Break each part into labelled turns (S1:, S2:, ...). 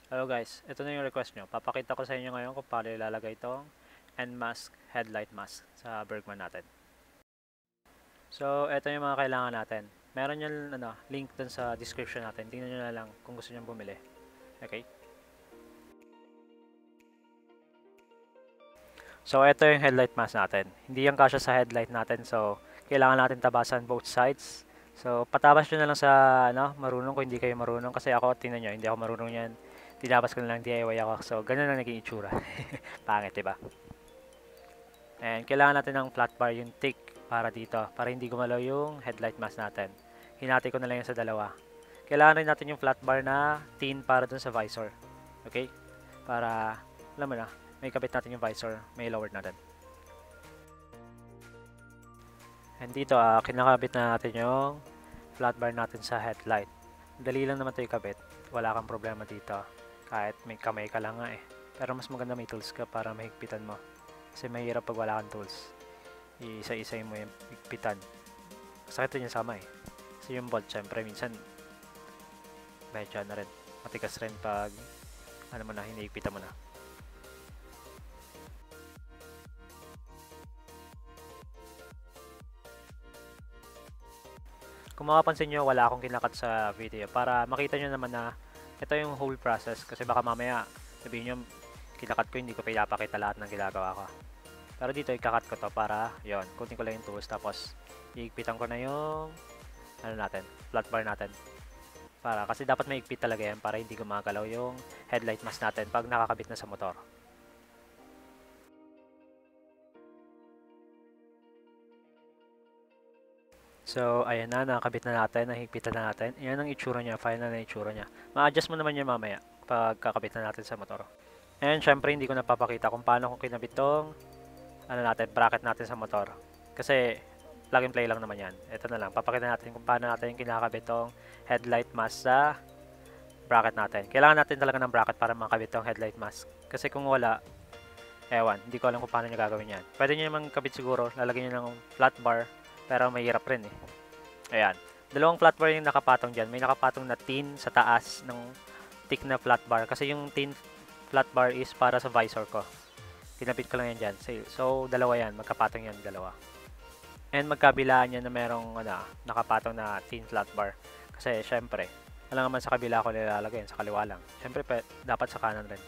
S1: Hello guys, ito na yung request nyo. Papakita ko sa inyo ngayon kung paano ilalagay itong NMask headlight mask sa Bergman natin. So, ito yung mga kailangan natin. Meron yung link dun sa description natin. Tingnan nyo na lang kung gusto nyo bumili. Okay? So, ito yung headlight mask natin. Hindi yung kasya sa headlight natin. So, kailangan natin tabasan both sides. So, patabas nyo na lang sa marunong kung hindi kayo marunong. Kasi ako, tingnan nyo, hindi ako marunong yan. Tinabas ko na lang DIY ako. So, ganun lang naging itsura. Pangit, diba? And kailangan natin ng flat bar yung thick para dito. Para hindi gumalaw yung headlight mask natin. Hinati ko na lang yung sa dalawa. Kailangan rin natin yung flat bar na thin para dun sa visor. Okay? Para, alam mo na, may kabit natin yung visor, may lowered natin. And dito, kinakabit na natin yung flat bar natin sa headlight. Dali lang naman ito ikabit. Wala kang problema dito. Kahit may kamay ka lang nga eh. Pero mas maganda may tools ka para mahigpitan mo. Kasi mahirap pag wala kang tools. Isa-isay mo yung higpitan. Sakit rin yung sama eh. Kasi yung bolt, syempre, minsan medyo na rin. Matigas rin pag hinihigpitan mo na. Kung makapansin nyo, wala akong kinakat sa video para makita nyo naman na ito yung whole process. Kasi baka mamaya sabihin nyo, kinakat ko, hindi ko pinapakita lahat ng ginagawa ko. Pero dito, ikakat ko to para, yon, kunin ko lang yung tools. Tapos, iigpitan ko na yung, flat bar natin. Kasi dapat maigpit talaga yan para hindi gumagalaw yung headlight mask natin pag nakakabit na sa motor. So, ayan na, nakakabit na natin, nahigpitan na natin. Yan ang itsura niya, final na itsura niya. Ma-adjust mo naman yan mamaya pag kakabit na natin sa motor. And syempre, hindi ko napapakita kung paano ko kinabit tong bracket natin sa motor. Kasi, plug and play lang naman yan. Ito na lang, papakita natin kung paano natin kinakabit tong headlight mask sa bracket natin. Kailangan natin talaga ng bracket para makabit tong headlight mask. Kasi kung wala, ewan, hindi ko alam kung paano nyo gagawin yan. Pwede nyo naman kabit siguro, lalagyan nyo ng flat bar, pero mahirap rin eh. Ayan. Dalawang flat bar yung nakapatong dyan. May nakapatong na tin sa taas ng thick na flat bar. Kasi yung tin flat bar is para sa visor ko. Tinapit ko lang yan dyan. So, dalawa yan. Magkapatong yan, dalawa. And magkabilaan yan na merong nakapatong na tin flat bar. Kasi, syempre, alam naman sa kabila ko nilalagay yan. Sa kaliwa lang. Syempre, dapat sa kanan rin.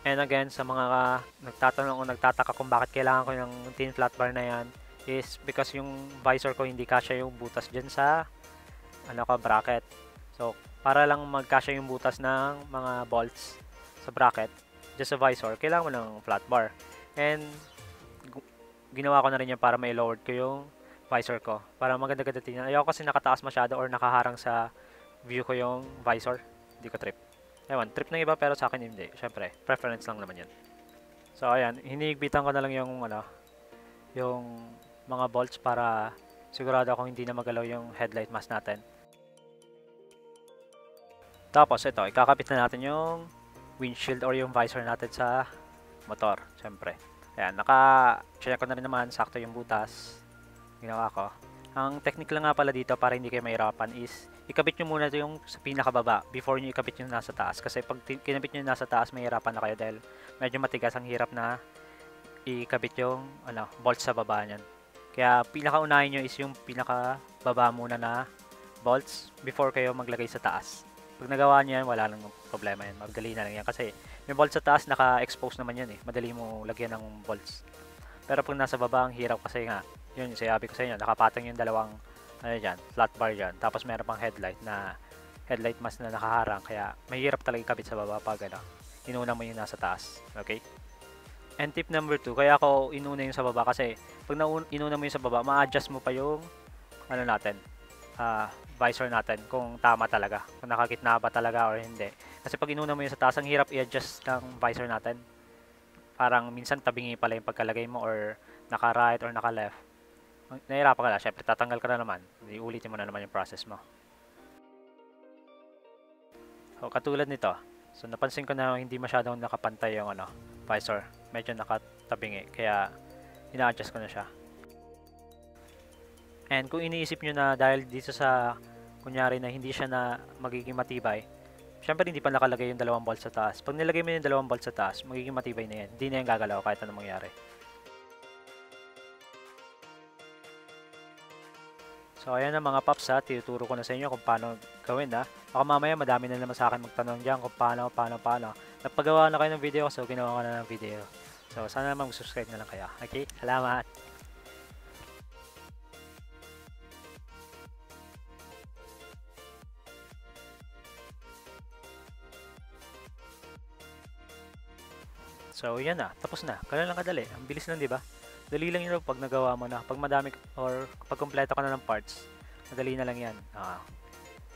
S1: And again, sa mga nagtatanong o nagtataka kung bakit kailangan ko ng tin flat bar na yan, is because yung visor ko hindi kasya yung butas dyan sa bracket. So, para lang magkasya yung butas ng mga bolts sa bracket dyan sa visor, kailangan mo ng flat bar. And ginawa ko na rin yan para may lowered ko yung visor ko. Para maganda-ganda tingnan. Ayoko kasi nakataas masyado or nakaharang sa view ko yung visor. Hindi ko trip. Ewan, trip ng iba pero sa akin hindi. Syempre, preference lang naman yan. So, ayan. Hinihigpitan ko na lang yung mga bolts para sigurado akong hindi na magalaw yung headlight mask natin. Tapos ito, ikakabit na natin yung windshield or yung visor natin sa motor, syempre. Ayan, naka-check ko na rin naman, sakto yung butas. Ginawa ko. Ang technique lang nga pala dito para hindi kayo mahirapan is ikabit nyo muna ito yung sa pinakababa before nyo ikabit yung nasa taas. Kasi pag kinabit nyo yung nasa taas, mahirapan na kayo dahil medyo matigas, ang hirap na ikabit yung bolts sa baba niyan. Kaya pinakaunahin nyo is yung pinakababa muna na bolts before kayo maglagay sa taas. Pag nagawa nyo yan, wala nang problema yan. Madali na lang yan kasi may bolts sa taas, naka-expose naman yan eh. Madali mo lagyan ng bolts. Pero pag nasa baba, ang hirap kasi nga, yun, sabi ko sa inyo, nakapatong yung dalawang flat bar dyan. Tapos meron pang headlight mask na nakaharang. Kaya mahirap talaga ikabit sa baba pag inuna mo yung nasa taas. Okay? And tip number 2, kaya ako inuna yung sa baba kasi pag inuna mo yung sa baba, ma-adjust mo pa yung visor natin kung tama talaga, kung nakakitna ba talaga or hindi. Kasi pag inuna mo yung sa taas, ang hirap i-adjust ng visor natin. Parang minsan tabingi pala yung pagkalagay mo or naka-right or naka-left. Nahirapan ka na, syempre tatanggal ka na naman. Ulitin mo na naman yung process mo. So, katulad nito. So, napansin ko na hindi masyadong nakapantay yung visor. Medyo nakatabingi. Kaya, ina-adjust ko na siya. And kung iniisip nyo na dahil dito sa, kunyari na hindi siya na magiging matibay, Siyempre, hindi pa nakalagay yung dalawang bolt sa taas. Pag nilagay mo yung dalawang bolt sa taas, magiging matibay na yan. Hindi na yan gagalaw kahit anong mangyari. So, ayan na mga paps ha. Tinuturo ko na sa inyo kung paano gawin ha. Baka mamaya madami na naman sa akin magtanong dyan kung paano. Napagawa na kayo ng video so ginawa ko na ng video. So, sana naman mag-subscribe na lang kayo. Okay? Salamat! So, yan na. Tapos na. Ganun lang kadali. Ang bilis lang, di ba? Dali lang yun pag nagawa mo na. Pag madami or pag kompleto ka na ng parts, madali na lang yan.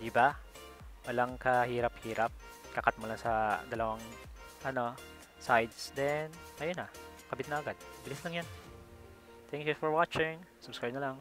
S1: Di ba? Walang kahirap-hirap. Kakat mo lang sa dalawang sides. Then, ayun na. Kabit na agad. Bilis lang yan. Thank you for watching. Subscribe na lang.